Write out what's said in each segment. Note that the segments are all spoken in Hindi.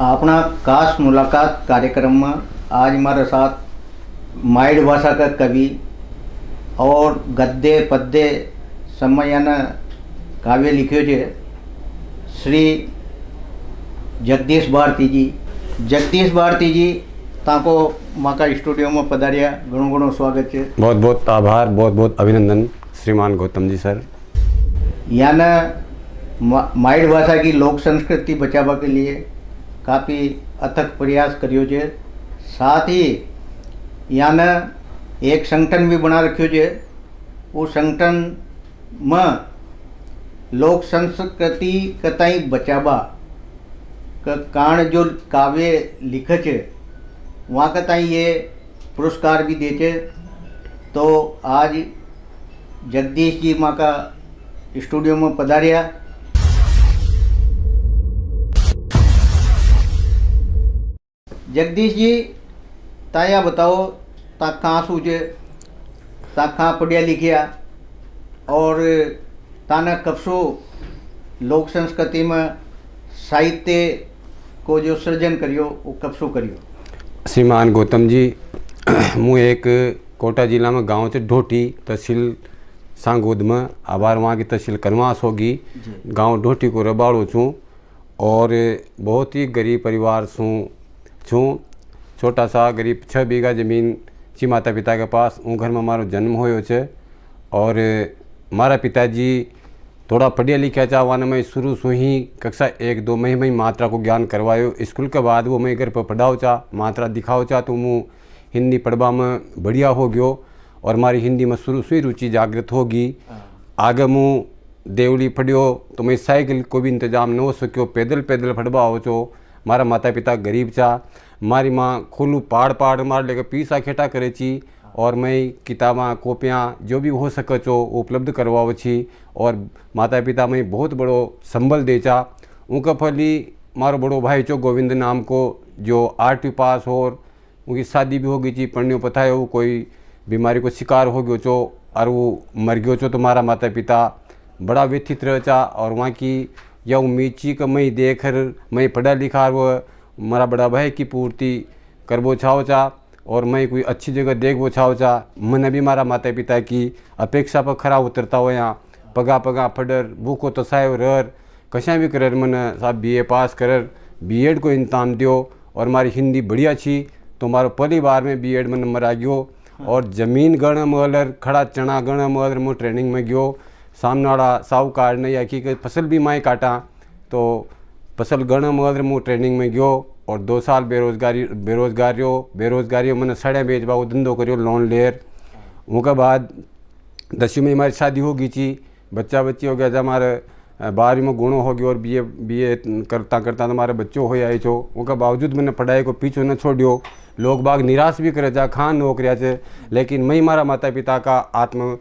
अपना खास मुलाकात कार्यक्रम में आज हमारे साथ माइड भाषा का कवि और गद्य पद्य समयन काव्य लिख्यो है श्री जगदीश भारती जी। जगदीश भारती जी ताको माका स्टूडियो में पधारिया, घणो घणो स्वागत है। बहुत बहुत आभार, बहुत बहुत अभिनंदन श्रीमान गौतम जी सर। याना माइड भाषा की लोक संस्कृति बचावा के लिए काफ़ी अथक प्रयास करियो है। साथ ही याना एक संगठन भी बना रखियो है। वो संगठन में लोक संस्कृति कताई बचावा का कारण जो काव्य लिखे है वहाँ कताई ये पुरस्कार भी देते। तो आज जगदीश जी माँ का स्टूडियो में पधारिया। जगदीश जी ताया बताओ ता कहाँ सूझे, ता कहाँ पढ़िया लिखिया और ताना कबसो लोक संस्कृति में साहित्य को जो सृजन करियो वो कबसो करियो। श्रीमान गौतम जी, मैं एक कोटा जिला में गांव से ढोटी तहसील सांगोद में आभार वहाँ की तहसील कनवास होगी। गांव ढोटी को रबाड़ो छूँ और बहुत ही गरीब परिवार छूँ। छोटा सा गरीब 6 बीघा ज़मीन छी माता पिता के पास। उन घर में मारो जन्म होयो छे और मारा पिताजी थोड़ा पढ़िया लिखा था। वाने मैं शुरू से ही कक्षा 1-2 में मात्रा को ज्ञान करवायो। स्कूल के बाद वो मैं घर पर पढ़ाओ चा, मात्रा दिखाओ चा, तो मैं हिंदी पढ़वा में बढ़िया हो गयो और मारी हिंदी में शुरू से ही रुचि जागृत होगी। आगे मैं देवली पढ़ियो तो मैं साइकिल को भी इंतजाम न हो सको, पैदल पैदल पढ़वा हो चो। मारा माता पिता गरीब चा। मारी माँ खुलू पाड़ मार लेकर पीसा खेटा करे ची और मैं किताबा कॉपियाँ जो भी हो सके चो उपलब्ध करवाओ छी। और माता पिता में बहुत बड़ो संबल दे चा। उनका फली मारो बड़ो भाई चो गोविंद नाम को, जो 8वीं पास हो और उनकी शादी भी हो गई थी, पढ़ने पता है वो कोई बीमारी को शिकार हो गयो चो और वो मर गयो चो। तो मारा माता पिता बड़ा व्यथित रह चा और वहाँ की यह उम्मीद ची कि मैं देखकर मैं पढ़ा लिखा वो मारा बड़ा भाई की पूर्ति करबो चाहो चा और मैं कोई अच्छी जगह देखबो चाहो चा। मैंने भी मारा माता पिता की अपेक्षा पर खरा उतरता हो। यहाँ पगा फडर भूखो तो सायो रर कशा भी कर मैंने साहब BA पास कर B.Ed को इंतजाम दियो और मारी हिंदी बढ़िया छी। तो मारो पहली बार में B.Ed में नंबर आ गयो और ज़मीन गण मलर खड़ा चना गण मलर मैं ट्रेनिंग में गयो। सामने वाला साहूकार ने या कि फसल भी माए काटा तो फसल गण मलर मैं ट्रेनिंग में गयो और 2 साल बेरोजगारी मैंने सड़े बेचवा को धंधो करियो लोन लेर। उनके बाद 10वीं में हमारी शादी हो गई थी, बच्चा बच्ची हो गया था। हमारे 12वीं में गुणों हो गया और BA करता तो हमारे बच्चों हो आए छो। उनके बावजूद मैंने पढ़ाई को पीछे न छोड़ियो। लोग बाग निराश भी करे जा खान नौकरिया से, लेकिन मैं मारा माता पिता का आत्म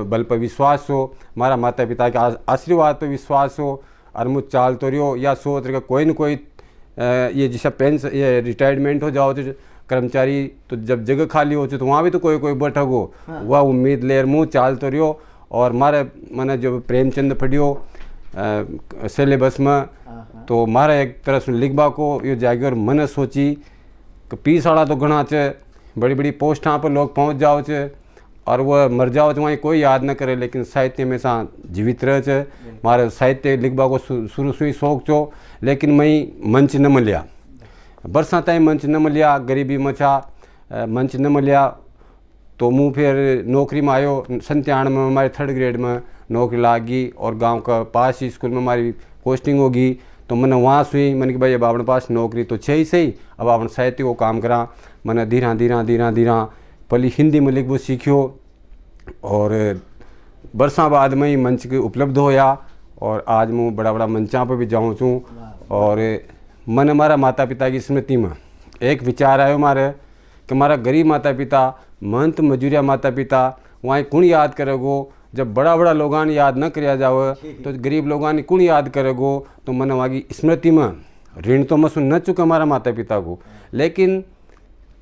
बल पर विश्वास हो, मारा माता पिता के आशीर्वाद पर विश्वास हो और मुझ चाल तो रियो या सोच रहे कोई न कोई ये जैसा पेंशन ये रिटायरमेंट हो जाओ तो कर्मचारी तो जब जगह खाली हो तो वहाँ भी तो कोई बैठक हो। वह उम्मीद लेर मुँह चाल तो रियो और मारे मैंने जो प्रेमचंद पढ़ियो सिलेबस में, तो मारा एक तरह से लिखबा को ये जागी और मन सोची कि 20 साल तो घना चे, बड़ी बड़ी पोस्टां पर लोग पहुँच जाओ चे और वह मर जाओ तो वहीं कोई याद न करे, लेकिन साहित्य हमेशा जीवित रहे चे। मारे साहित्य लिखबा को शुरू से ही शौक चो, लेकिन मैं मंच न मिलिया। बरसा ताई मंच न मिलिया, गरीबी मचा मंच न मिलिया। तो मुँह फिर नौकरी में आयो। 97 में हमारे 3rd ग्रेड में नौकरी लागी और गांव का पास ही स्कूल में हमारी पोस्टिंग होगी। तो मैंने वहाँ से ही मैंने कि भाई अब अपने पास नौकरी तो छे ही सही, अब अपन साहित्य को काम करा। मैंने धीरा पहले हिंदी में लिखबो सीखियो और बरसा बाद में ही मंच के उपलब्ध होया और आज मैं बड़ा मंचा पर भी जाऊँ छूँ। और मैंने मारा माता पिता की स्मृति में एक विचार आयो मारे कि मारा गरीब माता पिता, महंत मजूरिया माता पिता वहाँ कौन याद करेगो। जब बड़ा लोगान याद न किया जाओ तो गरीब लोगान कौन याद करेगो। तो मैंने वहाँ की स्मृति में ऋण तो मैं सुन न चुका हमारा माता पिता को, लेकिन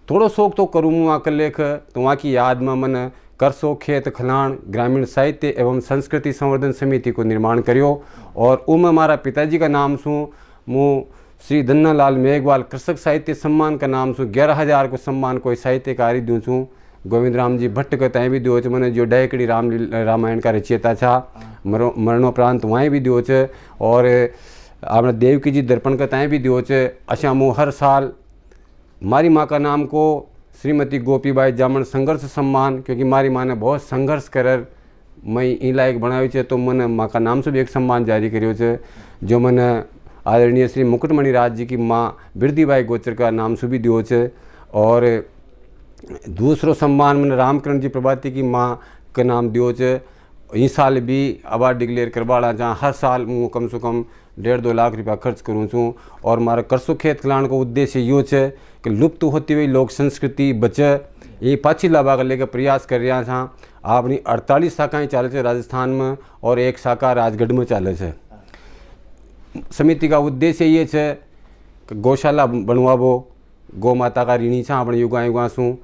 थोड़ो शौक तो करूँ वहाँ का लेख। तो वहाँ की याद में मैंने करसो खेत खलान ग्रामीण साहित्य एवं संस्कृति संवर्धन समिति को निर्माण करियो और उम मारा पिताजी का नाम सु मु श्री धन्नालाल मेघवाल कृषक साहित्य सम्मान का नाम सु 11,000 को सम्मान कोई साहित्यकारी दूँ छूँ। गोविंद राम जी भट्ट का तय भी दियो मैंने जो डैकड़ी रामायण का रचयिता था मरणोपरांत वहाँ भी दियो छे। और आपने देवकी जी दर्पण का तय भी दियो छे। अच्छा मुँह हर साल मारी माँ का नाम को श्रीमती गोपीबाई जामन संघर्ष सम्मान, क्योंकि मारी माँ ने बहुत संघर्ष कर मैं ई लायक बनाव्યું છે, तो मैंने माँ का नाम से भी एक सम्मान जारी કર્યો છે। जो मैंने आदरणीय श्री मुकुटमणि राज जी की माँ बिरदीबाई गोचर का नाम से भी दियो छे। और दूसरो सम्मान मैंने रामकरण जी प्रभाती की माँ का नाम दियो छे। इस साल भी अवार्ड डिक्लेयर करवाड़ा जहाँ हर साल मैं कम से कम 1.5-2 लाख रुपया खर्च करूँ छूँ। और मारा करसो खेत कल्याण को उद्देश्य यो है कि लुप्त होती हुई लोक संस्कृति बचे, ये पाछी लावा का लेकर प्रयास कर रहा था। अपनी 48 शाखाएँ चाले छे राजस्थान में और 1 शाखा राजगढ़ में चाले छे। समिति का उद्देश्य ये है कि गौशाला बनवाबो, गौ माता का ऋणी छा अपने युगा युगा शू,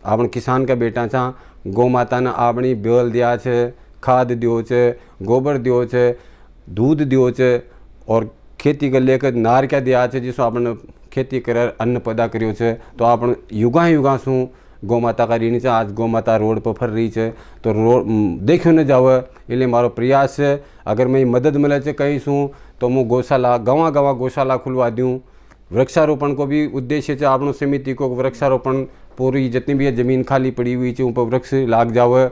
आपण किसान का बेटा छा। गौ माता ने अपनी बेल दिया छे, खाद दियो छे, गोबर दियो छे, दूध दियो छे और खेती कर लेकर नार क्या दिया छे जिसो आपने खेती कर अन्न पैदा करियो छे। तो आपण युगा युगा शू गौ माता का ऋणी छे। आज गौ माता रोड पर फर रही है तो रोड देखो न जावे, इसलिए मारो प्रयास है अगर मैं मदद मिले छे कहीं शू तो मैं गौशाला गाँव गाँव गौशाला खुलवा दूँ। वृक्षारोपण को भी उद्देश्य है आपनो समिति को वृक्षारोपण पूरी जितनी भी ज़मीन खाली पड़ी हुई है उन पर वृक्ष लाग जावे।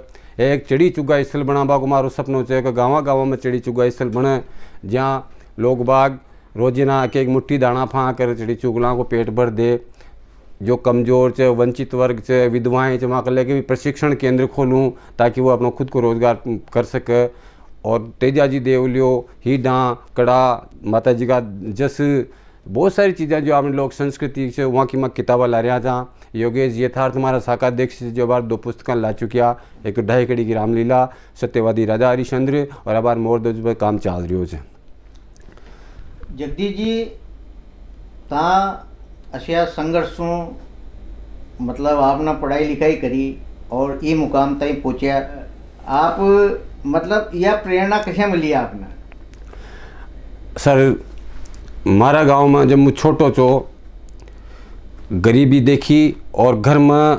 एक चिड़ी चुगा स्थल बनावा को मारो सपनों है कि गाँव गाँव में चिड़ी चुगा स्थल बने जहाँ लोग बाग रोजाना एक मुट्ठी दाना फा कर चिड़ी चुगला को पेट भर दे। जो कमज़ोर है वंचित वर्ग है विधवाएँ है वहाँ लेके भी प्रशिक्षण केंद्र खोलूँ ताकि वो अपना खुद को रोजगार कर सके। और तेजाजी देवलियो हीडा कड़ा माता जी का जस बहुत सारी चीज़ें जो आपने लोक संस्कृति से वहाँ की मैं किताबा ला रहा था। योगेश यथार्थ हमारा शाखाध्यक्ष जो बार 2 पुस्तकें ला चुकिया, एक ढाईकड़ी की रामलीला, सत्यवादी राजा हरिश्चंद्र और अब मोरध्वज पर काम चल रही है। जगदीश जी ता अशिया संघर्षों मतलब आपने पढ़ाई लिखाई करी और ये मुकाम तक पहुँचा, आप मतलब यह प्रेरणा कैसे मिली आपने? सर मारा गांव में जब मैं छोटो छो गरीबी देखी और घर में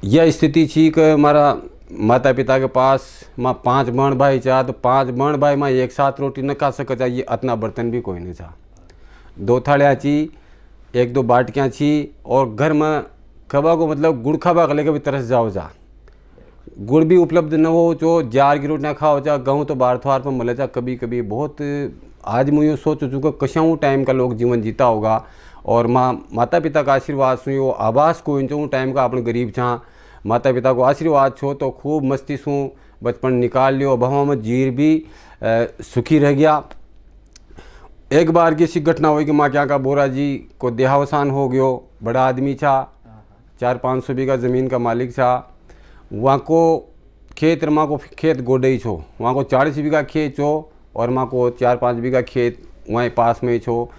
यह स्थिति थी कि मारा माता पिता के पास माँ 5 बहन भाई चाह तो 5 बहन भाई माँ एक साथ रोटी न खा सके चाहिए, इतना बर्तन भी कोई नहीं चाह। 2 थालियाँ छी, 1-2 बाटियाँ छी और घर में खबा को मतलब गुड़ खाबा लेके भी तरस जाओ जा। गुड़ भी उपलब्ध न हो जो जार की रोटियाँ खाओ जा, गेहूँ तो बार थवार पर मिले जा। कभी कभी बहुत आज मैं यूँ सोच चुका कशाऊँ टाइम का लोग जीवन जीता होगा। और माता पिता का आशीर्वाद सुई वो आवास को इन टाइम का अपने गरीब छा माता पिता को आशीर्वाद छो तो खूब मस्ती सूँ बचपन निकाल लियो। भवा में जीर भी सुखी रह गया। एक बार की ऐसी घटना हुई कि माँ क्या का बोरा जी को देहावसान हो गयो। बड़ा आदमी था, 400-500 बीघा ज़मीन का मालिक था। वहाँ को खेत माँ को खेत गोडई छो, वहाँ को 40 बीघा खेत छो और माँ को 4-5 बीघा खेत वहीं पास में ही छो।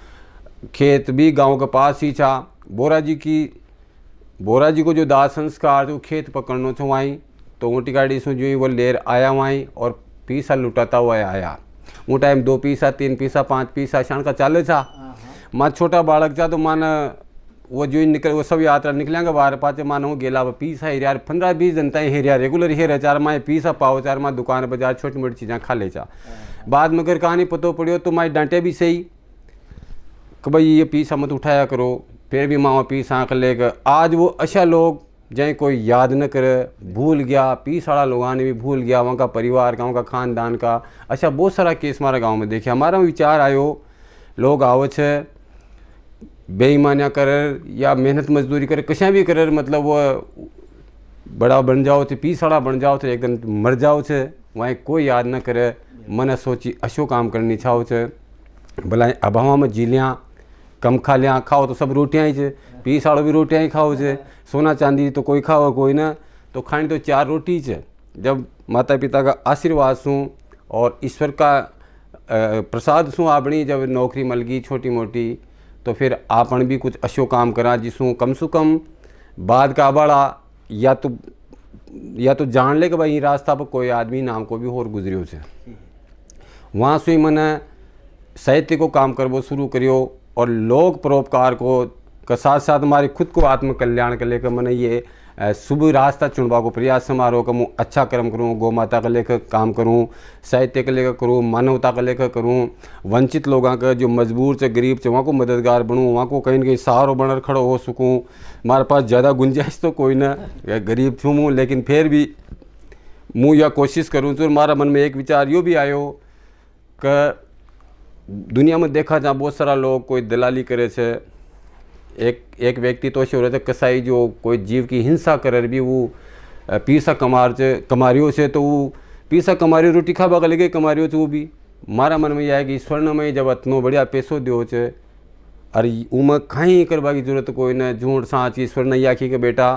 खेत भी गांव के पास ही था। बोरा जी को जो दाह संस्कार जो खेत पकड़ना छो वहीं तो ऊँटी गाड़ी से जो ही वो लेर आया वहीं और पीसा लुटाता हुआ आया। वो टाइम 2 पीसा 3 पीसा 5 पीसा शान का चाले था। माँ छोटा बालक था तो मान वो जो निकल वो सब यात्रा निकलेंगे बाहर पाचे मानो गेला पीसा ही यार 15-20 जनता ही हेरिया रेगुलर ही रह 4 माँ पीसा पाओ 4 माँ दुकान बाजार छोटी मोटी चीज़ें खा ले जा। बाद में अगर कहानी पतो पड़ियो तो माँ डांटे भी सही कि भाई ये पीसा मत उठाया करो, फिर भी माँ पीसा आँख लेकर। आज वो अच्छा लोग जहाँ कोई याद न करे, भूल गया, पीस वाला लोगों ने भी भूल गया वहाँ का परिवार गाँव का खानदान का। अच्छा बहुत सारा केस हमारा गाँव में देखे। हमारा विचार आयो लोग आवो छे बेईमानियाँ कर या मेहनत मजदूरी करे कशा भी करे मतलब वो बड़ा बन जाओ थे पीस वाला बन जाओ थे एकदम मर जाओ छे वहाँ कोई याद न करे। मन सोची अशो काम करनी छाओ छे भला अभाव में जी लिया कम खा लिया खाओ तो सब रोटियाँ ही छे पीस वालों भी रोटियाँ ही खाओ छे। सोना चांदी तो कोई खाओ कोई ना तो खानी तो 4 रोटी छे। जब माता पिता का आशीर्वाद सूँ और ईश्वर का प्रसाद सूँ अपनी जब नौकरी मिल गई छोटी मोटी तो फिर आपन भी कुछ अशो काम करा जिसू कम से कम बाद का बड़ा या तो जान ले कि भाई रास्ता पर कोई आदमी नाम को भी और गुजरियो से। वहाँ से ही मैंने साहित्य को काम करबो शुरू करियो। और लोक परोपकार को के साथ साथ हमारे खुद को आत्मकल्याण के लेकर मैंने ये शुभ रास्ता चुनवा को प्रयास समारोह का मैं अच्छा कर्म करूँ, गौ माता का लेकर काम करूँ, साहित्य के लेकर करूँ, मानवता का लेकर करूँ, वंचित लोगों का जो मजबूर से गरीब से वहाँ को मददगार बनूँ, वहाँ को कहीं ना कहीं सहारो बनकर खड़ो हो सकूँ। हमारे पास ज़्यादा गुंजाइश तो कोई ना, गरीब छूँ मुँह, लेकिन फिर भी मुँह यह कोशिश करूँ। तो हमारा मन में एक विचार यो भी आयो कि दुनिया में देखा जहाँ बहुत सारा लोग कोई दलाली करे छे। एक व्यक्ति तो ऐसे हो रहे थे कसाई जो कोई जीव की हिंसा करे भी वो पैसा कमारियों से, तो वो पैसा कमारी रोटी खाबा का लगे कमारियों से वो भी। मारा मन में यह है कि स्वर्ण में जब इतनो बढ़िया पैसो दो छे अरे उमें कहीं करवा की जरूरत कोई ना, झूठ सांची स्वर्ण नहीं आखी के बेटा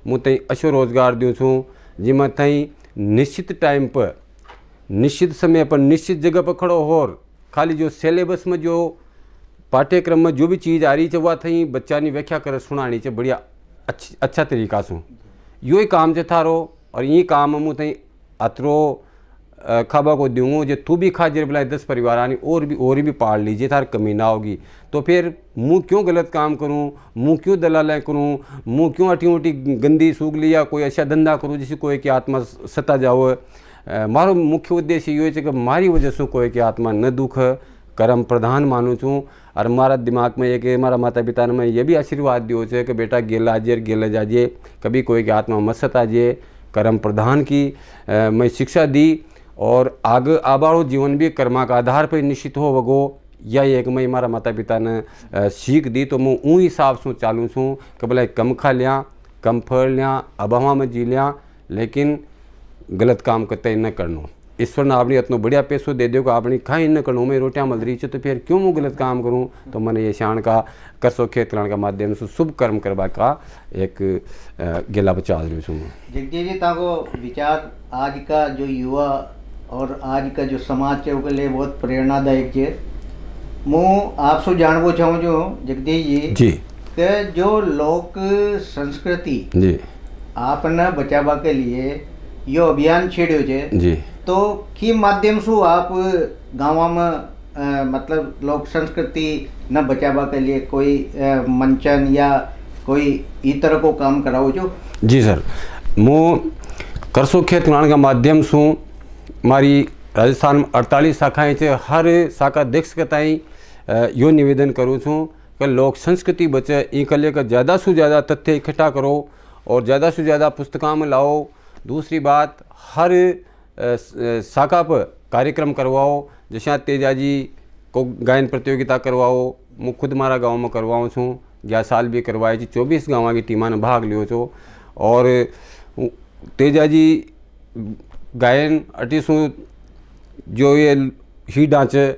मुँह तई अच्छो रोजगार दूँ छूँ जिमें तई निश्चित टाइम पर निश्चित समय पर निश्चित जगह पर खड़ो होर खाली जो सिलेबस में जो पाठ्यक्रम में जो भी चीज़ आ रही है वह थी बच्चा ने व्याख्या कर सुनानी चाहिए बढ़िया अच्छा तरीका से। यो ही काम है थारो और यही काम मुँह थी अतरो खाबा को दूँगो जो तू भी खा जर बुलाए 10 परिवार आनी और भी पाल लीजिए थार कमी ना होगी। तो फिर मुँह क्यों गलत काम करूँ, मुँह क्यों दलालें करूँ, मुँह क्यों अटी उटी गंदी सूग लिया कोई अच्छा धंधा करूँ जिससे कोई की आत्मा सता जाओ। मारो मुख्य उद्देश्य ये है कि मारी वजह से कोई की आत्मा न दुख कर्म प्रधान मानूँ छूँ। और हमारा दिमाग में एक हमारा माता पिता ने मैं ये भी आशीर्वाद दियो है कि बेटा गेला आजिए गेले जाइए कभी कोई की आत्मा मत सताजिए, कर्म प्रधान की मैं शिक्षा दी और आगे आबाड़ो जीवन भी कर्मा का आधार पर निश्चित हो वगो। या एक मैं हमारा माता पिता ने सीख दी तो मैं ऊँ हिसाब से चालू छूँ कि भला कम खा लिया कम फल लिया अभावा में जी लिया लेकिन गलत काम करते न करनो। ईश्वर ने आपने इतना बढ़िया पैसों दे दो कि आपने खाई न करूँ मैं रोटियाँ मल रही है तो फिर क्यों मैं गलत काम करूँ। तो मैंने ये शान का करसो खेत कल्याण का माध्यम से शुभ कर्म करवा का एक गेला बचा रही हूँ। जगदीश जी ताको विचार आज का जो युवा और आज का जो समाज है उसके लिए बहुत प्रेरणादायक है। मैं आपसे जानना चाहूँ जो जगदीश जी कि जो लोक संस्कृति जी आपने बचावा के लिए यो अभियान छेड़ो जी तो की माध्यम से आप गाँव में मतलब लोक संस्कृति न बचावा के लिए कोई मंचन या कोई इस तरह को काम कराओ जो? जी सर, मैं करसो खेत कल्याण का माध्यम से हमारी राजस्थान में 48 शाखाएं से हर शाखा अध्यक्ष के ताई यो निवेदन करूँ छूँ कि लोक संस्कृति बचे इनके लेकर ज़्यादा से ज़्यादा तथ्य इकट्ठा करो और ज़्यादा से ज़्यादा पुस्तकों में लाओ। दूसरी बात हर शाखा पर कार्यक्रम करवाओ, जैसे तेजाजी को गायन प्रतियोगिता करवाओ, मैं खुद हमारा गाँव में करवाऊँ छूँ 11 साल भी करवाए जी 24 गाँव की टीमा ने भाग लियो छो। और तेजाजी गायन अटीसू जो ये ही डांचे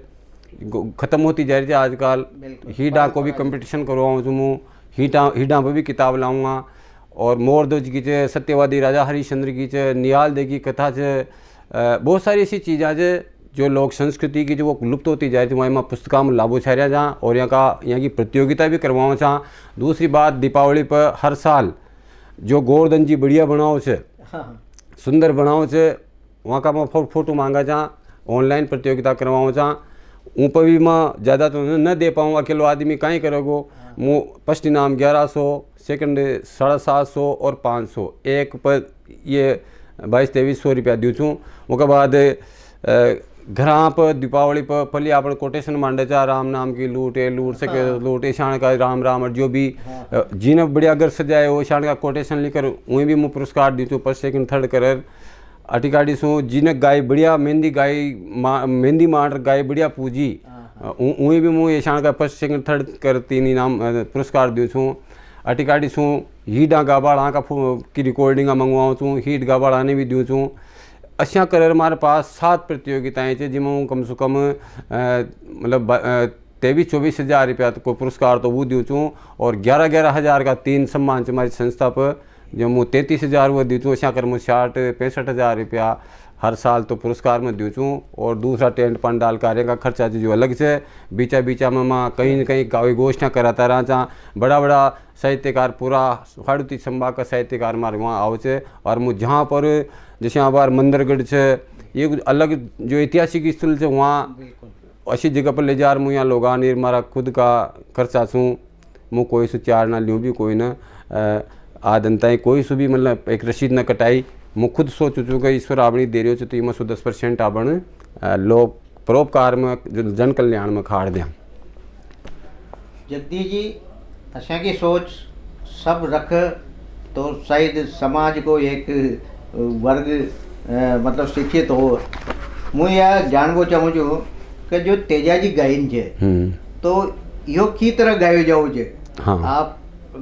ख़त्म होती जा रही है आजकल, ही डां को भी कंपटीशन करवाऊँ छूँ मैं, ही डां पर भी किताब लाऊँगा। और मोरध्वज की चे सत्यवादी राजा हरिश्चंद्र की चे निहाल दे की कथा चे बहुत सारी ऐसी चीज़ें है जो लोक संस्कृति की जो वो लुप्त होती जा रही थी वहाँ पुस्तकों में लाभो छाया जहाँ और यहाँ की प्रतियोगिता भी करवाओ चाँ। दूसरी बात दीपावली पर हर साल जो गोवर्धन जी बढ़िया बनाओ छे सुंदर बनाओ छे वहाँ का मैं फोटो मांगा जहाँ ऑनलाइन प्रतियोगिता करवाओ जहाँ ऊपर भी मैं ज़्यादा तो न दे पाऊँ, अकेलो आदमी कहीं करोगो। मैं फर्स्ट इनाम 1100, सेकंड 750 और 500 एक पर ये 2200-2300 रुपया दूँ छूँ। उसके बाद घर पर दीपावली पर पहले अपन कोटेशन मांडे चा राम नाम की लूट है लूट सके लूट ईशान का राम राम और जो भी जिन्हें बढ़िया घर सजाए वो ईशान का कोटेशन लेकर वहीं भी मैं पुरस्कार दी छूँ फर्स्ट सेकंड थर्ड कलर अटिकाड़ी सो जिन्हें गाय बढ़िया मेहंदी मार गाय बढ़िया पूजी वहीं भी मैं ईशान का फर्स्ट सेकंड थर्ड कर 3 इनाम पुरस्कार दूँ छूँ। अटिकाड़ी सो हीट गाबाड़ा का की रिकॉर्डिंग मंगवाऊँ छूँ, हीट गाबाड़ा ने भी दूँ छूँ। अच्छा कर हमारे पास 7 प्रतियोगिताएँ थे जिनमें कम से कम मतलब 23-24 हज़ार रुपया को पुरस्कार तो वो दूँ छूँ और 11-11 हज़ार का 3 सम्मान हमारी संस्था पर जो मैं 33 हज़ार वो दूँ छूँ। अच्छा कर मैं 60-65 हज़ार रुपया हर साल तो पुरस्कार में दूँ छूँ। और दूसरा टेंट पंडाल कार्य का खर्चा जो अलग से बीचा बीचा में मैं कहीं न कहीं कोई घोषणा कराता रहा जहाँ बड़ा बड़ा साहित्यकार पूरा हाड़ुती संभाग का साहित्यकार हमारे वहाँ आओ छे। और मुझ जहाँ पर जैसे यहाँ बार मंदिरगढ़ छे ये अलग जो ऐतिहासिक स्थल है वहाँ अच्छी जगह पर ले जा रहा हूँ यहाँ लोग आने मारा खुद का खर्चा छूँ मुँह कोई सु चार ना लूँ भी कोई ना आदनता कोई सु भी मतलब एक रसीद न कटाई मुँह खुद सोच चुका ईश्वर आपनी दे रहे हो तो इमें 10% आपण लोग परोपकार में जो जन कल्याण में खाड़ दें। जगदीश जी असा की सोच सब रख तो शायद समाज को एक वर्ग मतलब शिक्षित हो। मुझे यह जानवो चाहूँ छू कि जो तेजाजी गायन है तो यो की तरह गायो जाओ छे। हाँ आप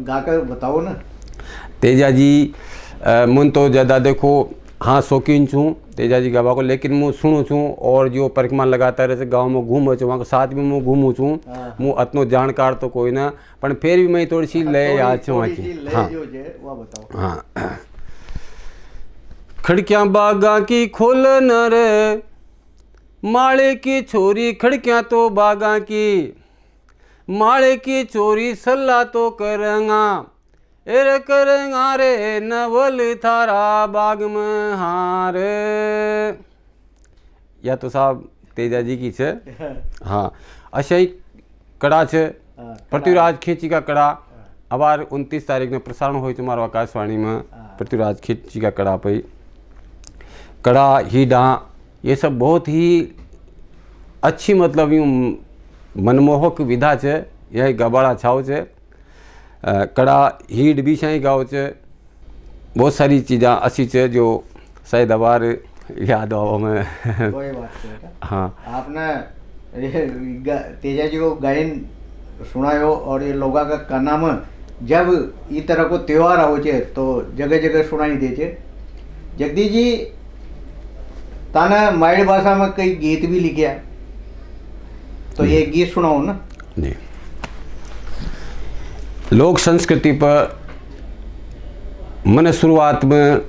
गाकर बताओ ना। तेजाजी मुन तो ज़्यादा देखो हाँ शौकीन छूँ तेजाजी गावा को, लेकिन मुँह सुनूँ छूँ और जो परिक्रमा लगाता रहे गाँव में घूमो छूँ वहाँ साथ भी मुँह घूमूँ छूँ। मुँह अतनो जानकार तो कोई ना पर फिर भी मैं थोड़ी सी ले याद छूँ वहाँ की। हाँ हाँ खिड़कियाँ बागा की खोल नर माले की छोरी खिड़कियाँ तो बागा की माले की चोरी सल्ला तो करेंगा एर करेंगा रे नवल थारा बाग में हार। या तो साहब तेजा जी की छे। हाँ अशा ही कड़ा छे पृथ्वीराज खींची का कड़ा अबार 29 तारीख में प्रसारण हो तुम्हारा आकाशवाणी में पृथ्वीराज खींची का कड़ा पे कड़ा ही डा ये सब बहुत ही अच्छी मतलब यूँ मनमोहक विधा छे। यह गबाड़ा छाव छे कड़ा हीड भी शाही गाँव छे बहुत सारी चीज़ा अच्छी छे जो शायद अबार याद आओ में। कोई बात नहीं। हाँ आपने तेजा जी को गायन सुनायो और ये लोगा का कहना में जब इस तरह को त्यौहार आओ छे तो जगह जगह सुनाई दे छे। जगदीश जी ताने माइड भाषा में कई गीत भी लिखा तो ये गीत सुनाओ ना जी। लोक संस्कृति पर मैंने शुरुआत में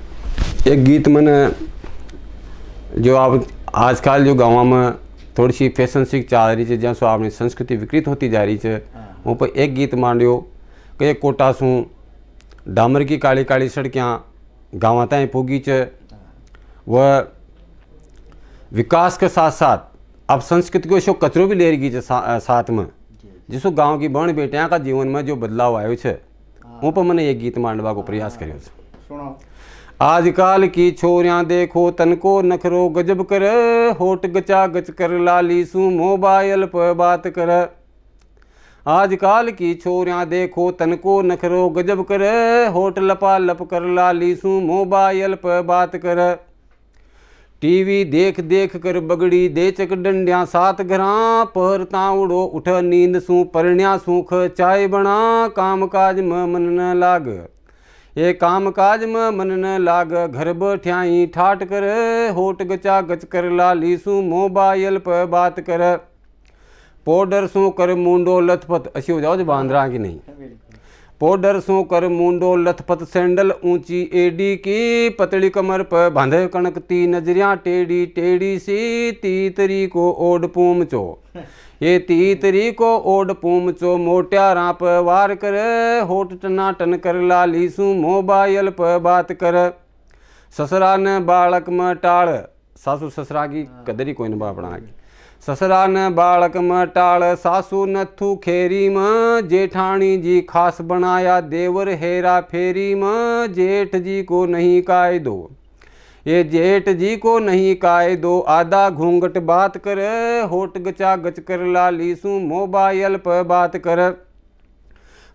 एक गीत मैंने जो आप आजकल जो गाँव में थोड़ी सी फैशन सीख चाह रही है जहाँ सो आपनी संस्कृति विकृत होती जा रही है वहाँ पर एक गीत मांडियो कि कोटा सूँ डामर की काली काली सड़कियाँ गाँव ताई पुगी च वह विकास के साथ साथ अब संस्कृति को शो कचरो भी ले रही है साथ में जिसको गांव की बहन बेटियां का जीवन में जो बदलाव आयो छे वो पर मैंने ये गीत मांडवा को प्रयास करियो छे। सुनाओ। आजकल की छोरियां देखो तनको नखरो गजब कर होट गचा गच कर लाली सू मोबाइल पर बात कर। आजकल की छोरियां देखो तनको नखरो गजब कर होट लपा लप कर लाली सू मोबाइल पर बात कर। टीवी देख देख कर बगड़ी देचक डंडिया सात घरा पहर तावड़ो उठ नींद सू परण्या सूख चाय बना काम काज में मन न लाग। ये काम काज में मन न लाग घर बैठ्याई ठाट कर होट गचा गच कर लाली सू मोबाइल पर बात कर। पाउडर सू कर मुंडो लथपथ अशी हो जाओ जो बांद्रा की नहीं पाउडर सू कर मुंडो लथपथ सैंडल ऊंची एडी की पतली कमर पर बांधे कणकती नजरियां टेढ़ी टेढ़ी सी तीतरी को ओड पूम चो। ये तीतरी को ओड पूम चो मोटिया राप वार कर होट टना टन कर लाली सू मोबाइल पर बात कर। ससरा ने बालक में टाड़ सासू ससरा की कदरी कोई न बापड़ा की ससरा न बालक में टाड़ सासू नथु खेरी में जेठानी जी खास बनाया देवर हेरा फेरी में जेठ जी को नहीं काय दो। ये जेठ जी को नहीं काय दो आधा घूंघट बात कर होट गचा गच कर लाली सू मोबाइल पर बात कर।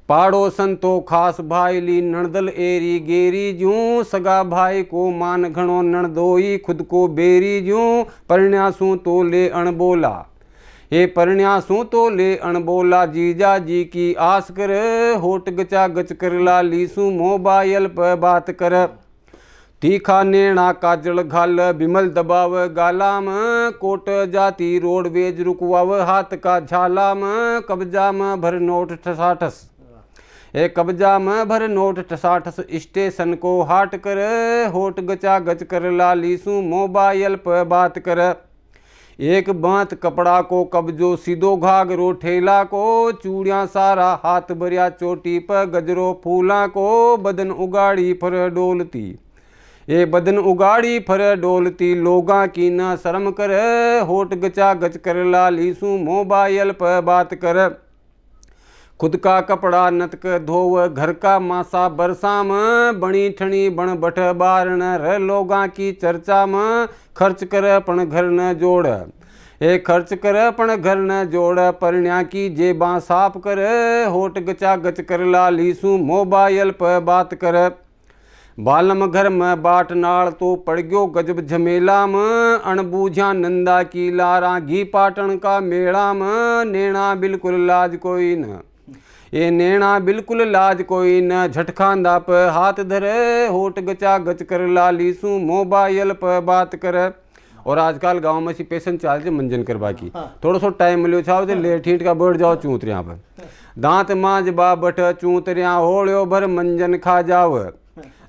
पाड़ोसन तो खास भाई ली नणदल एरी गेरी जूं सगा भाई को मान घणो नणदोई खुद को बेरी जूं परण्यासू तो ले अणबोला। ये परण्यासू तो ले अणबोला जीजा जी की आस कर होट गचा गच कर लाली सू मोबाइल पर बात कर। तीखा नेणा काजल घाल बिमल दबाव गाला में कोट जाती रोडवेज रुकवाव हाथ का झाला में कब्जा में भर नोट ठसाठस। ए कब्जा में भर नोट ठसाठस स्टेशन को हाट कर होट गचा गच कर लाली सू मोबाइल पर बात कर। एक बांत कपड़ा को कब्जो सीधो घाघरो ठेला को चूड़ियाँ सारा हाथ भरिया चोटी पर गजरो फूला को बदन उगाड़ी पर डोलती। ये बदन उगाड़ी फर डोलती लोगा की न शर्म कर, होठ गचा गच कर लालीसू मोबाइल पर बात कर। खुद का कपड़ा नतक धोव घर का मासा बरसाम, बणी ठणी बण बठ बारण र लोगा की चर्चा में खर्च कर पण घर न जोड़। ए खर्च कर पण घर न जोड़, परण्या की जेबा साफ कर, होठ गचा गच कर लालीसू मोबाइल पर बात कर। बालम घर में बाट नाल तो पड़ गयो गजब झमेला में, अणबूझा नंदा की लारा घी पाटन का मेला में, नैना बिल्कुल लाज कोई न, ये नैना बिल्कुल लाज कोई न, झटखांदा पे हाथ धरे, होठ गचा गच कर लालीसू मोबाइल पर बात कर। और आजकल गांव में सी पेशन चाल जे मंजन करवा की, थोड़ा सो टाइम मिलो छाओ जे लेट हीट का बढ़ जाओ चूतरिया पर, दांत मांज बा बठ चूतरिया होड़ो भर मंजन खा जाव,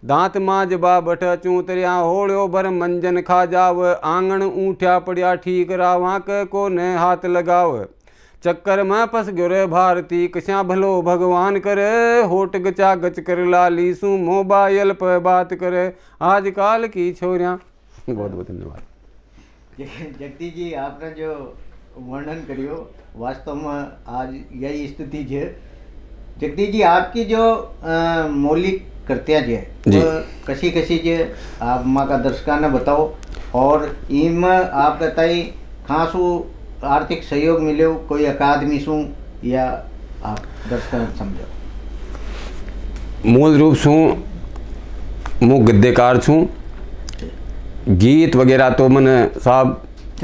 दांत मांज बा बठ चूतरिया होड़ो भर मंजन खा जाव, आंगन ऊठ्या पड़िया ठीक रावा के को ने हाथ लगाव, चक्कर में फंस गयो रे भारती कस्या भलो भगवान करे, होठ गचा गच कर लालीसू मोबाइल पर बात करे, आजकल की छोरियां। बहुत बहुत धन्यवाद। जगदीश जी, आपने जो वर्णन करियो वास्तव में आज यही स्थिति है। जगदीश जी, आपकी जो मौलिक कृत्या जे वो कसी कसी जे आप माँ का दर्शका ने बताओ, और इनमें आप बताई खासू आर्थिक सहयोग मिले कोई अकादमी सू, या आप दर्शका ने समझो। मूल रूप से मु गद्यकार छूँ, गीत वगैरह तो मैंने साहब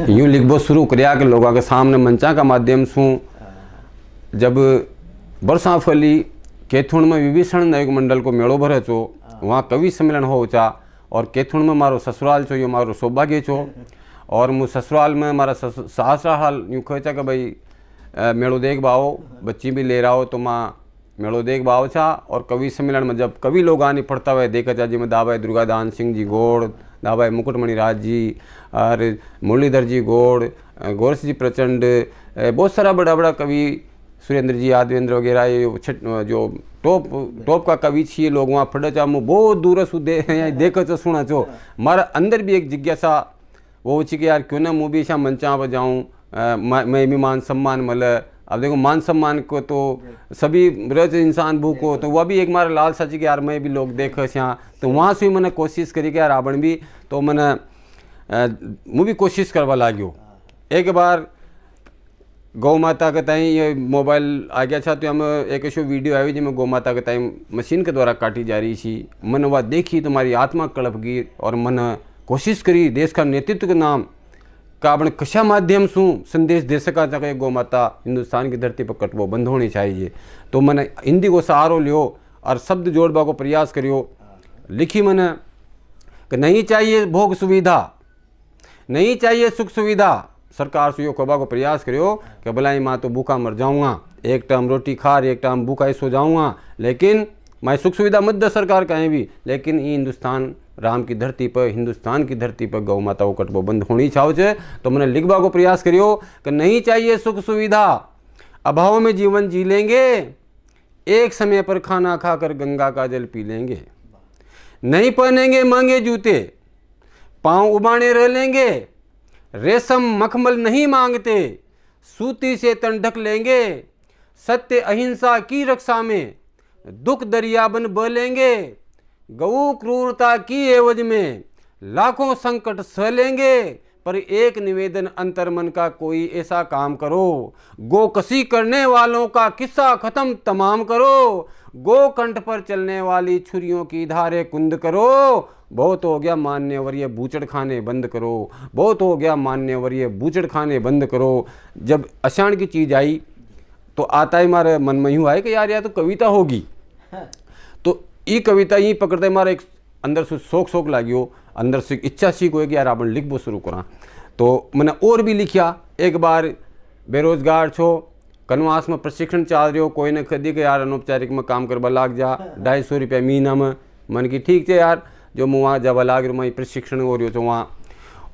यूँ लिखबो शुरू कराया कि लोगों के सामने मंचा का माध्यम से। जब बरसा फली कैथुन में विभीषण नायक मंडल को मेड़ो भरे छो, वहाँ कवि सम्मेलन हो चा, और कैथुन में मारो ससुराल छो, ये मारो सौभाग्य छो। और मु ससुराल में मारा सासरा हाल यूँ कहे कि भाई मेड़ो देख बाओ, बच्ची भी ले रहा हो तो माँ मेड़ो देख बाओ छा। और कवि सम्मेलन में जब कवि लोग आने पढ़ता हुआ देखा जा, जिसमें दाबाई दुर्गादान सिंह जी गोड़, दाबाई मुकुटमणि राज जी और मुरलीधर जी गोड़, गोरस जी प्रचंड, बहुत सारा बड़ा बड़ा कवि, सुरेंद्र जी यादवेंद्र वगैरह, ये जो टॉप का कवि छे लोग वहाँ फटे चा। मुँह बहुत दूर से देख चो सुना चो, मारा अंदर भी एक जिज्ञासा वो कि यार क्यों ना मुँह भी ऐसा मंचा पर जाऊँ, मैं भी मान सम्मान मिले। अब देखो मान सम्मान को तो सभी ब्रज इंसान भूखो, तो वह भी एक मारा लाल सची कि यार मैं भी लोग देख यहाँ, तो वहाँ से मैंने कोशिश करी कि यार रावण भी, तो मैंने मुँह भी कोशिश करवा लाग्यो। एक बार गौ माता के ताई ये मोबाइल आ गया था, तो हम एक ऐसा वीडियो आई जिसमें गौ माता के ताई मशीन के द्वारा काटी जा रही थी। मैंने वह देखी तो हमारी आत्मा कड़प गई, और मैंने कोशिश करी देश का नेतृत्व के नाम का अपने कशा माध्यम से संदेश दे सका था कि गौ माता हिंदुस्तान की धरती पर कटवो बंद होनी चाहिए। तो मैंने हिंदी को सहारो लियो और शब्द जोड़वा को प्रयास करियो। लिखी मैंने कि नहीं चाहिए भोग सुविधा, नहीं चाहिए सुख सुविधा, सरकार से यो कहवा को प्रयास करियो कि भलाई माँ तो भूखा मर जाऊँगा, एक टाइम रोटी खा एक टाइम भूखा ही सो जाऊँगा, लेकिन मैं सुख सुविधा मत दे सरकार कहीं भी, लेकिन ये हिंदुस्तान राम की धरती पर, हिंदुस्तान की धरती पर गौ माता को कटबो बंद होनी चाहिए। तो मैंने लिखवा को प्रयास करियो कि नहीं चाहिए सुख सुविधा, अभाव में जीवन जी लेंगे, एक समय पर खाना खाकर गंगा का जल पी लेंगे, नहीं पहनेंगे महंगे जूते, पाँव उबाने रह लेंगे, रेशम मखमल नहीं मांगते, सूती से तन ढक लेंगे, सत्य अहिंसा की रक्षा में दुख दरिया बन बह लेंगे, गौ क्रूरता की एवज में लाखों संकट सह लेंगे, पर एक निवेदन अंतर्मन का कोई ऐसा काम करो, गो कसी करने वालों का किस्सा खत्म तमाम करो, गो कंठ पर चलने वाली छुरियों की धारे कुंद करो, बहुत हो गया मान्यवर ये बूचड़ खाने बंद करो, बहुत हो गया मान्यवर ये बूचड़ खाने बंद करो। जब अषाढ़ की चीज़ आई तो आता ही हमारे मन में यूँ आए कि यार तो कविता होगी, तो ये कविता ही पकड़ते हमारे एक अंदर से शौक लागियो, अंदर से इच्छा सी को कि यार आप लिखबो शुरू करा। तो मैंने और भी लिखा। एक बार बेरोजगार छो, कनवास में प्रशिक्षण चल रहे हो, कोई ने खदी के यार अनौपचारिक में काम करवा लाग जा, 250 रुपया महीना में। मन की ठीक है यार, जो मैं वहाँ जब लाग रहा मैं प्रशिक्षण हो रही हो,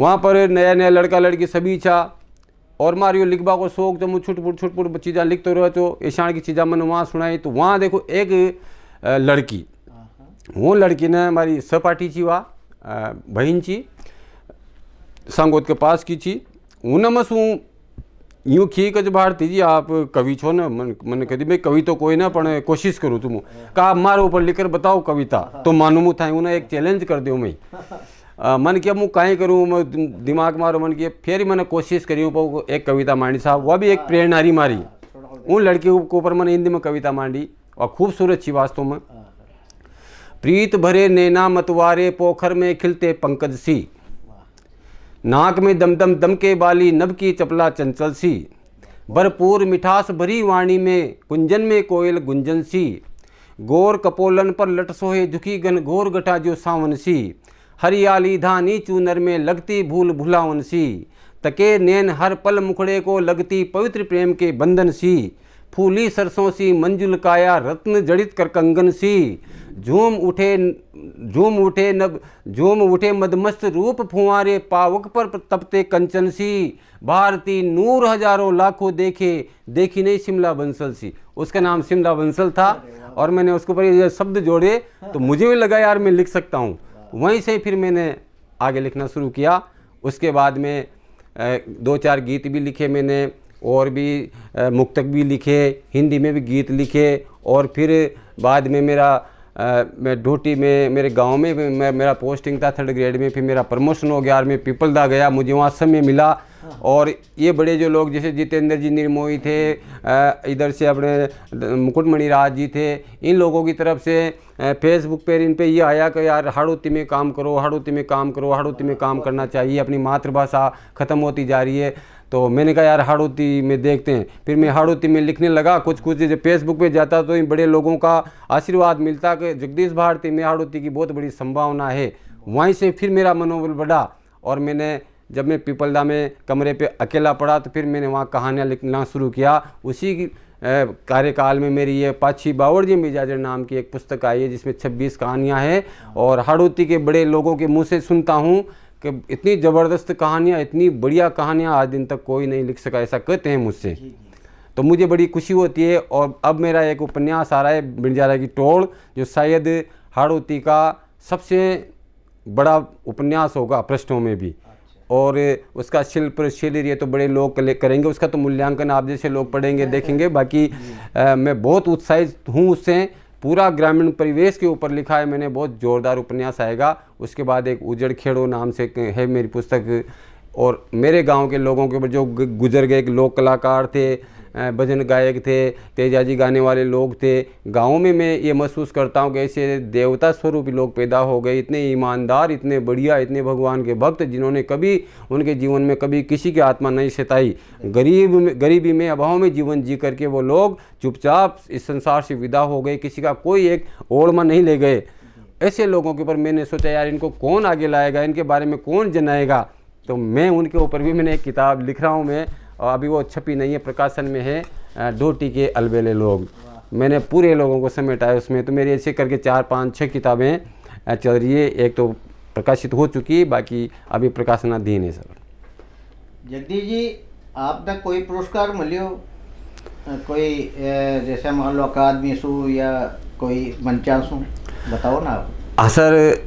वहाँ पर नया नया लड़का लड़की सभी छा, और मारियो लिखबा को शौक, जब मैं छुटपुट चीज़ा लिख तो रहो तो ऐसा की चीज़ा मैंने वहाँ सुनाई। तो वहाँ देखो एक लड़की, वो लड़की ने हमारी सहपाठी थी, वहाँ बहन छी सांगोद के पास की छी उनमें शू यूँ खी कज भारती जी आप कवि छो ना मैंने कही भाई कवि तो कोई ना पण कोशिश करूँ तुम का मारे ऊपर लिखकर बताओ कविता तो मानू मु था उन्हें एक चैलेंज कर दो मैं मन किया मुँह काहे करूँ मैं दिमाग मारो मन किया फिर मैंने कोशिश करी एक कविता मांडी साहब वह भी एक प्रेरणारी मारी उन लड़के के ऊपर मैंने हिंदी में कविता मांडी और खूबसूरत थी वास्तव में। प्रीत भरे नैना मतवारे पोखर में खिलते पंकज सी नाक में दमदम दम के बाली नभ की चपला चंचल सी भरपूर मिठास भरी वाणी में कुंजन में कोयल गुंजन सी गोर कपोलन पर लट सोहे झुकी गन घोर गटा जो सावन सी हरियाली धानी चूनर में लगती भूल भुलावन सी तके नैन हर पल मुखड़े को लगती पवित्र प्रेम के बंधन सी फूली सरसों सी मंजुल काया रत्न जड़ित कर कंगन सी झूम उठे मदमस्त रूप फुंवारे पावक पर तपते कंचन सी भारती नूर हजारों लाखों देखे देखी नहीं शिमला बंसल सी। उसका नाम शिमला बंसल था और मैंने उसके ऊपर ये शब्द जोड़े तो मुझे भी लगा यार मैं लिख सकता हूँ। वहीं से फिर मैंने आगे लिखना शुरू किया। उसके बाद में 2-4 गीत भी लिखे मैंने और भी मुक्तक भी लिखे, हिंदी में भी गीत लिखे और फिर बाद में मैं ढोटी में मेरे गांव में मेरा पोस्टिंग था 3rd ग्रेड में, फिर मेरा प्रमोशन हो गया और मैं पीपलदा गया, मुझे वहाँ समय मिला। और ये बड़े जो लोग जैसे जितेंद्र जी निर्मोही थे, इधर से अपने मुकुटमणि राज जी थे, इन लोगों की तरफ से फेसबुक पे इन पे ये आया कि यार हाड़ौती में काम करो, हाड़ौती में काम करो, हाड़ौती में काम करना चाहिए, अपनी मातृभाषा ख़त्म होती जा रही है। तो मैंने कहा यार हाड़ौती में देखते हैं। फिर मैं हाड़ौती में लिखने लगा, कुछ जब फेसबुक पे जाता तो इन बड़े लोगों का आशीर्वाद मिलता कि जगदीश भारती में हाड़ौती की बहुत बड़ी संभावना है। वहीं से फिर मेरा मनोबल बढ़ा और जब मैं पीपलदा में कमरे पे अकेला पड़ा तो फिर मैंने वहाँ कहानियाँ लिखना शुरू किया। उसी कार्यकाल में मेरी ये पाछी बावर्जी मिजाजर नाम की एक पुस्तक आई है जिसमें 26 कहानियाँ हैं और हाड़ौती के बड़े लोगों के मुँह से सुनता हूँ कि इतनी ज़बरदस्त कहानियाँ, इतनी बढ़िया कहानियाँ आज दिन तक कोई नहीं लिख सका, ऐसा कहते हैं मुझसे। तो मुझे बड़ी खुशी होती है। और अब मेरा एक उपन्यास आ रहा है बिंजारा की टोड़, जो शायद हाड़ौती का सबसे बड़ा उपन्यास होगा पृष्ठों में भी। और उसका शिल्प शैली तो बड़े लोग करेंगे, उसका तो मूल्यांकन आप जैसे लोग पढ़ेंगे देखेंगे। बाकी मैं बहुत उत्साहित हूँ उससे। पूरा ग्रामीण परिवेश के ऊपर लिखा है मैंने, बहुत ज़ोरदार उपन्यास आएगा। उसके बाद एक उजड़ खेड़ो नाम से है मेरी पुस्तक, और मेरे गांव के लोगों के ऊपर जो गुजर गए लोक कलाकार थे, भजन गायक थे, तेजाजी गाने वाले लोग थे। गाँव में मैं ये महसूस करता हूँ कि ऐसे देवता स्वरूपी लोग पैदा हो गए, इतने ईमानदार, इतने बढ़िया, इतने भगवान के भक्त, जिन्होंने कभी उनके जीवन में कभी किसी की आत्मा नहीं सताई। गरीबी में अभाव में जीवन जी करके वो लोग चुपचाप इस संसार से विदा हो गए, किसी का कोई एक ओढ़मा नहीं ले गए। ऐसे लोगों के ऊपर मैंने सोचा यार इनको कौन आगे लाएगा, इनके बारे में कौन जनाएगा। तो मैं उनके ऊपर भी मैंने एक किताब लिख रहा हूँ मैं, और अभी वो छपी नहीं है, प्रकाशन में है, ढोटी के अलबेले लोग। मैंने पूरे लोगों को समेटा है उसमें। तो मेरी ऐसे करके 4-5-6 किताबें चल रही है। एक तो प्रकाशित हो चुकी है, बाकी अभी प्रकाशनाधीन है सर। जगदीश जी, आपने कोई पुरस्कार मिलियो, कोई जैसे मान लो अकादमी शू या कोई मंचा शू, बताओ ना आप। हाँ सर,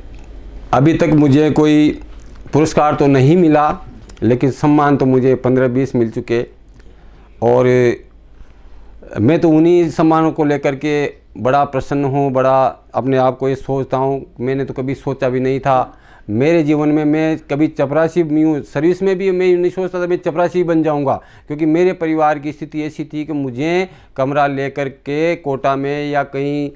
अभी तक मुझे कोई पुरस्कार तो नहीं मिला, लेकिन सम्मान तो मुझे 15-20 मिल चुके। और मैं तो उन्हीं सम्मानों को लेकर के बड़ा प्रसन्न हूँ, बड़ा अपने आप को ये सोचता हूँ। मैंने तो कभी सोचा भी नहीं था मेरे जीवन में मैं कभी चपरासी यूँ सर्विस में भी मैं नहीं सोचता था मैं चपरासी बन जाऊँगा, क्योंकि मेरे परिवार की स्थिति ऐसी थी कि मुझे कमरा लेकर के कोटा में या कहीं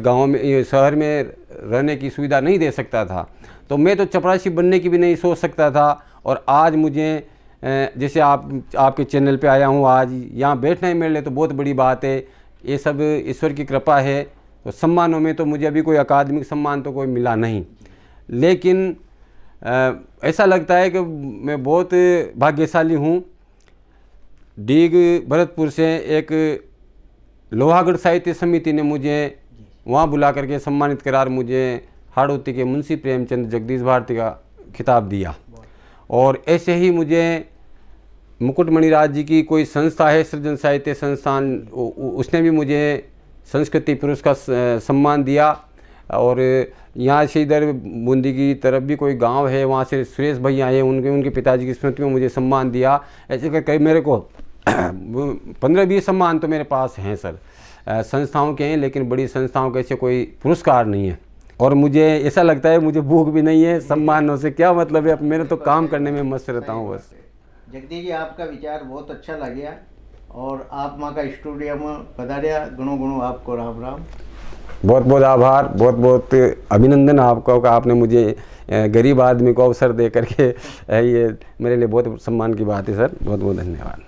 गांव में शहर में रहने की सुविधा नहीं दे सकता था। तो मैं तो चपरासी बनने की भी नहीं सोच सकता था। और आज मुझे जैसे आपके चैनल पे आया हूँ, आज यहाँ बैठना ही मेरे लिए तो बहुत बड़ी बात है। ये सब ईश्वर की कृपा है। तो सम्मानों में तो मुझे अभी कोई अकादमिक सम्मान तो कोई मिला नहीं, लेकिन ऐसा लगता है कि मैं बहुत भाग्यशाली हूँ। डीग भरतपुर से एक लोहागढ़ साहित्य समिति ने मुझे वहाँ बुला करके सम्मानित करार मुझे हाड़ौती के मुंशी प्रेमचंद जगदीश भारती का खिताब दिया। और ऐसे ही मुझे मुकुटमणि राज जी की कोई संस्था है, सृजन साहित्य संस्थान, उसने भी मुझे संस्कृति पुरुष का सम्मान दिया। और यहाँ से इधर बूंदी की तरफ भी कोई गांव है, वहाँ से सुरेश भैया आए, उनके पिताजी की स्मृति में मुझे सम्मान दिया। ऐसे कर कई मेरे को 15-20 सम्मान तो मेरे पास हैं सर, संस्थाओं के हैं, लेकिन बड़ी संस्थाओं के ऐसे कोई पुरस्कार नहीं है। और मुझे ऐसा लगता है मुझे भूख भी नहीं है, सम्मानों से क्या मतलब है, मेरे तो काम करने में मस्त रहता हूँ बस। जगदीश जी आपका विचार बहुत अच्छा लगा और आप माँ का स्टूडियो में पधारिया, घणो घणो आपको राम राम। बहुत बहुत आभार, बहुत बहुत अभिनंदन आपका कि आपने मुझे गरीब आदमी को अवसर दे करके ये मेरे लिए बहुत सम्मान की बात है सर, बहुत बहुत धन्यवाद।